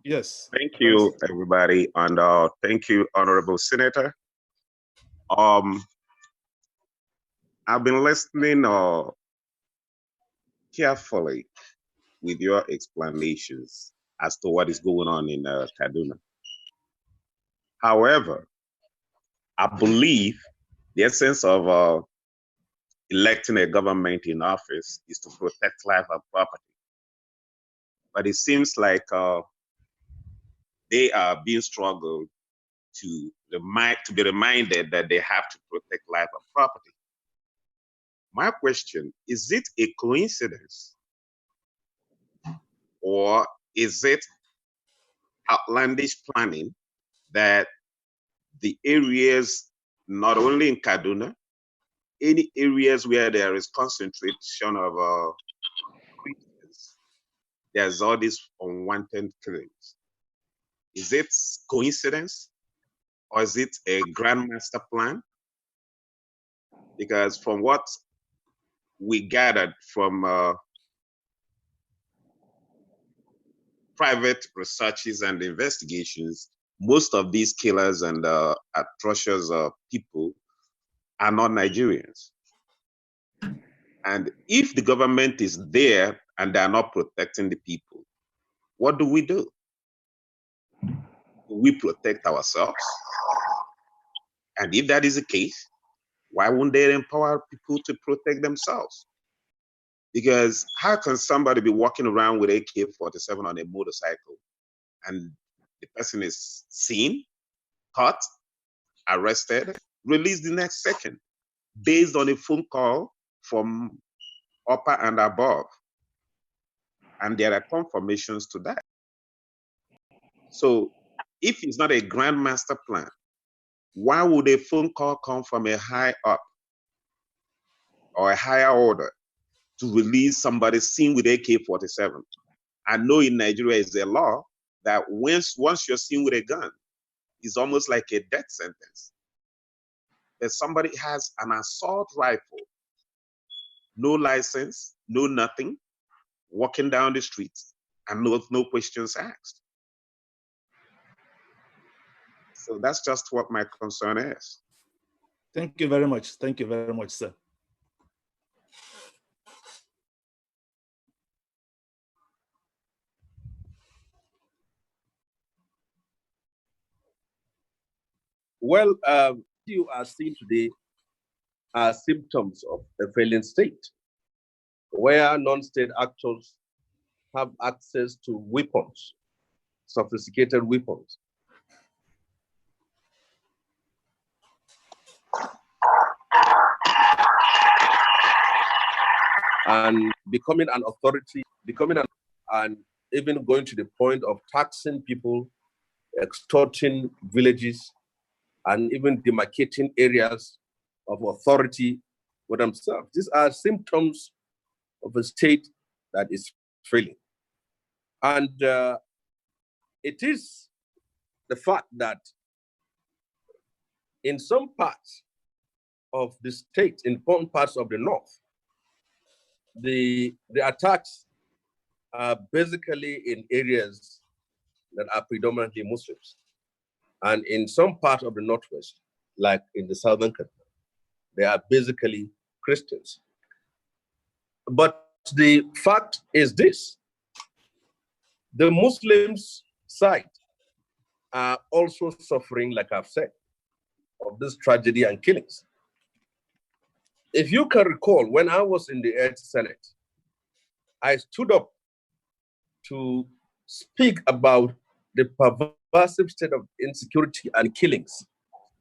Yes. Thank you, everybody, and thank you, Honorable Senator. I've been listening carefully with your explanations as to what is going on in Kaduna. However, I believe the essence of electing a government in office is to protect life and property. But it seems like they are being struggled to be reminded that they have to protect life and property. My question, is it a coincidence or is it outlandish planning that the areas, not only in Kaduna, any areas where there is concentration of Christians, there's all these unwanted killings? Is it coincidence or is it a grand master plan? Because from what we gathered from private researches and investigations, most of these killers and atrocious people are not Nigerians. And if the government is there and they are not protecting the people, what do? Do we protect ourselves? And if that is the case, why wouldn't they empower people to protect themselves? Because how can somebody be walking around with AK-47 on a motorcycle and the person is seen, caught, arrested, released the next second based on a phone call from upper and above? And there are confirmations to that. So if it's not a grand master plan, why would a phone call come from a high up or a higher order to release somebody seen with AK-47? I know in Nigeria is a law that once you're seen with a gun, it's almost like a death sentence. That somebody has an assault rifle, no license, no nothing, walking down the streets and no questions asked. So that's just what my concern is. Thank you very much. Thank you very much, sir. Well, you are seeing today are symptoms of a failing state, where non-state actors have access to weapons, sophisticated weapons. And becoming an authority, and even going to the point of taxing people, extorting villages, and even demarcating areas of authority for themselves. These are symptoms of a state that is failing. And it is the fact that in some parts of the state, in important parts of the north, the attacks are basically in areas that are predominantly Muslims. And in some part of the northwest, like in the southern country, they are basically Christians. But the fact is this: the Muslims side are also suffering, like I've said, of this tragedy and killings. If you can recall, when I was in the 8th Senate, I stood up to speak about the pervasive state of insecurity and killings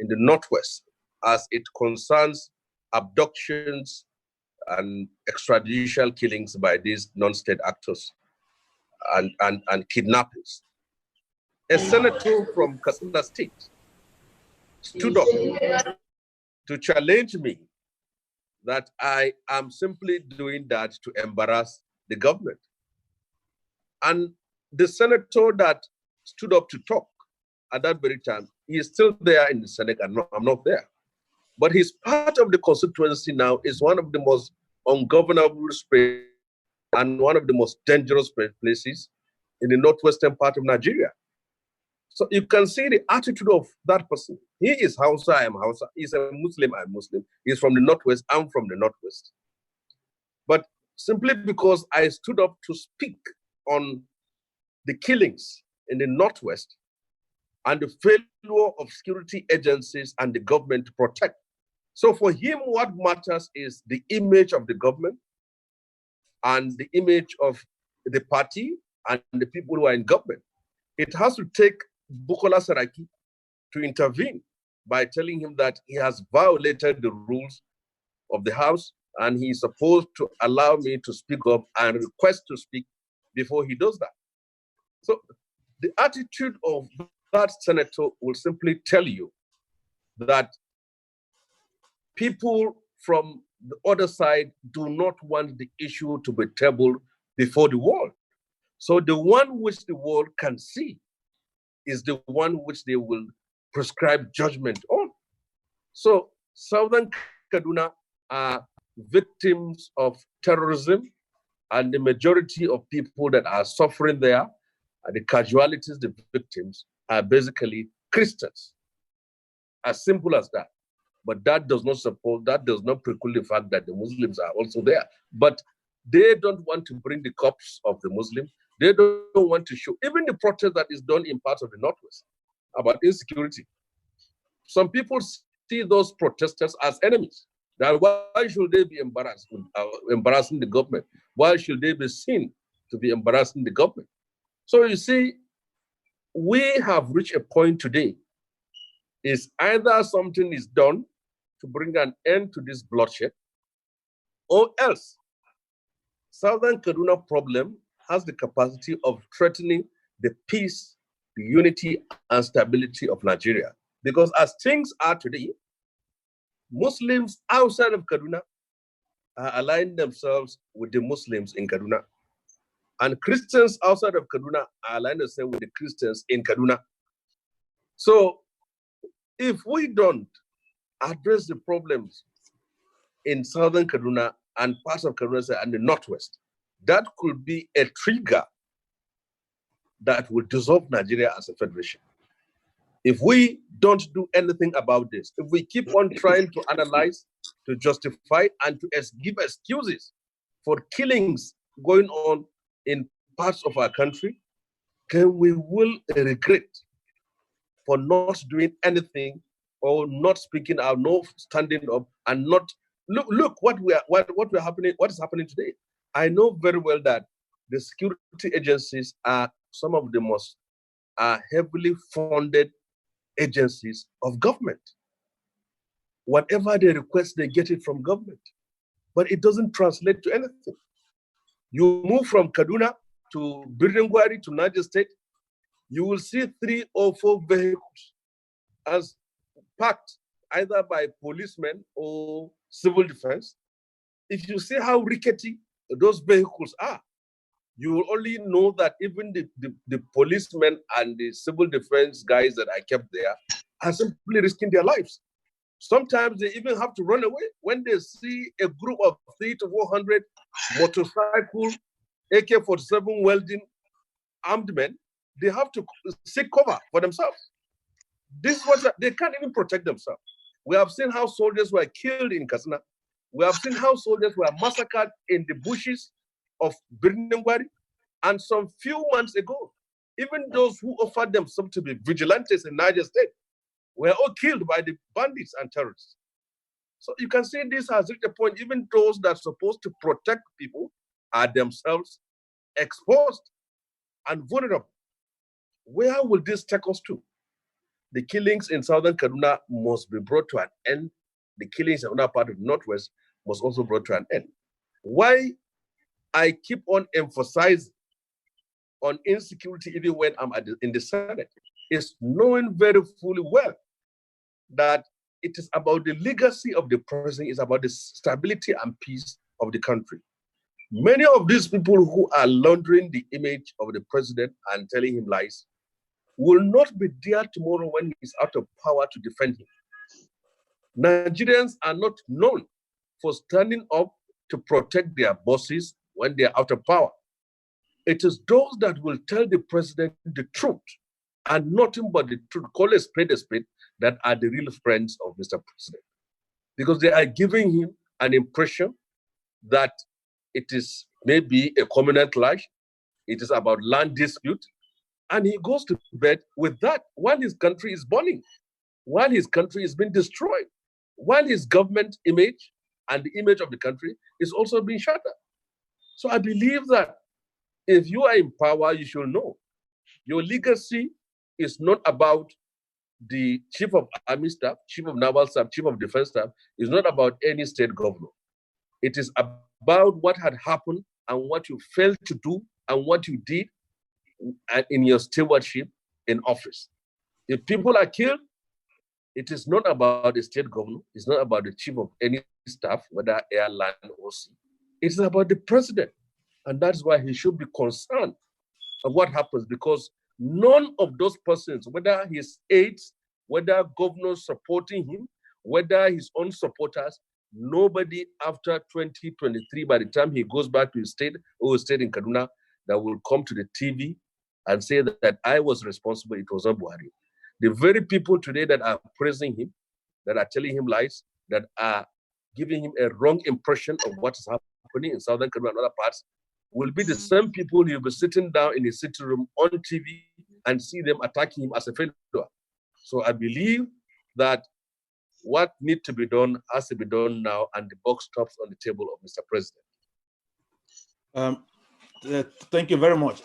in the Northwest as it concerns abductions and extrajudicial killings by these non-state actors and kidnappings. A senator from Katsina State stood up to challenge me that I am simply doing that to embarrass the government. And the senator that stood up to talk at that very time, he is still there in the Senate, and I'm not there. But his part of the constituency now is one of the most ungovernable spaces and one of the most dangerous places. in the northwestern part of Nigeria. So you can see the attitude of that person. He is Hausa, I am Hausa. He's a Muslim, I'm Muslim. He's from the northwest, I'm from the northwest. But simply because I stood up to speak on the killings in the northwest and the failure of security agencies and the government to protect. So for him, what matters is the image of the government and the image of the party and the people who are in government. It has to take Bukola Saraki to intervene by telling him that he has violated the rules of the House and he's supposed to allow me to speak up and request to speak before he does that. So the attitude of that senator will simply tell you that people from the other side do not want the issue to be tabled before the world. So the one which the world can see is the one which they will prescribe judgment on. So Southern Kaduna are victims of terrorism, and the majority of people that are suffering there, the casualties, the victims, are basically Christians. As simple as that. But that does not support, that does not preclude the fact that the Muslims are also there. But they don't want to bring the corpse of the Muslim. They don't want to show, even the protest that is done in parts of the Northwest about insecurity. Some people see those protesters as enemies. Now, why should they be embarrassing the government? Why should they be seen to be embarrassing the government? So you see, we have reached a point today, is either something is done to bring an end to this bloodshed, or else Southern Kaduna problem has the capacity of threatening the peace, the unity, and stability of Nigeria. Because as things are today, Muslims outside of Kaduna are aligning themselves with the Muslims in Kaduna. And Christians outside of Kaduna are aligning themselves with the Christians in Kaduna. So if we don't address the problems in Southern Kaduna and parts of Kaduna and the Northwest, that could be a trigger that will dissolve Nigeria as a federation. If we don't do anything about this, if we keep on trying to analyze, to justify, and to give excuses for killings going on in parts of our country, then we will regret for not doing anything or not speaking out, not standing up, and not look what is happening today. I know very well that the security agencies are some of the most heavily funded agencies of government. Whatever they request, they get it from government, but it doesn't translate to anything. You move from Kaduna to Birningwari to Niger State, you will see 3 or 4 vehicles as parked either by policemen or civil defense. If you see how rickety those vehicles are, you will only know that even the policemen and the civil defense guys that I kept there are simply risking their lives. Sometimes they even have to run away when they see a group of 300 to 400 motorcycle, AK-47 welding armed men. They have to seek cover for themselves. This is what they can't even protect themselves. We have seen how soldiers were killed in Katsina. We have seen how soldiers were massacred in the bushes of Birningwari. And some few months ago, even those who offered themselves to be vigilantes in Niger State were all killed by the bandits and terrorists. So you can see this has reached a point, even those that are supposed to protect people are themselves exposed and vulnerable. Where will this take us to? The killings in Southern Kaduna must be brought to an end. The killings in another part of the Northwest must also be brought to an end. Why I keep on emphasizing on insecurity even when I'm in the Senate is knowing very fully well that it is about the legacy of the president, it's about the stability and peace of the country. Many of these people who are laundering the image of the president and telling him lies will not be there tomorrow when he's out of power to defend him. Nigerians are not known for standing up to protect their bosses when they're out of power. It is those that will tell the president the truth and nothing but the truth, call a spade, that are the real friends of Mr. President. Because they are giving him an impression that it is maybe a communal clash, it is about land dispute, and he goes to bed with that while his country is burning, while his country is being destroyed, while his government image and the image of the country is also being shattered. So I believe that if you are in power, you should know your legacy is not about the chief of army staff, chief of naval staff, chief of defense staff. Is not about any state governor. It is about what had happened and what you failed to do and what you did in your stewardship in office. If people are killed, it is not about the state governor. It's not about the chief of any staff, whether air, land, or sea. It's about the president. And that's why he should be concerned of what happens, because none of those persons, whether his aides, whether governors supporting him, whether his own supporters, nobody after 2023, by the time he goes back to his state or his state in Kaduna, that will come to the TV and say that I was responsible, it was not Buhari. The very people today that are praising him, that are telling him lies, that are giving him a wrong impression of what is happening in Southern Kaduna and other parts, will be the same people you'll be sitting down in his sitting room on TV and see them attacking him as a failure. So I believe that what needs to be done has to be done now, and the buck stops on the table of Mr. President. Thank you very much.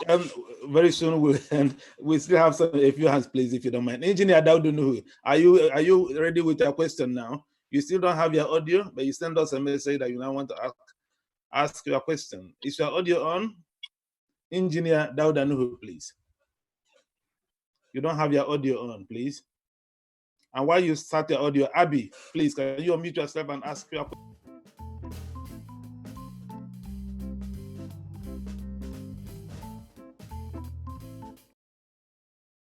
Very soon we'll end. We still have a few hands, please, if you don't mind. Engineer Daudu, are you ready with your question now? You still don't have your audio, but you send us a message that you now want to ask your question. Is your audio on? Engineer Daudu, please. You don't have your audio on, please. And while you start your audio, Abby, please, can you unmute yourself and ask your question?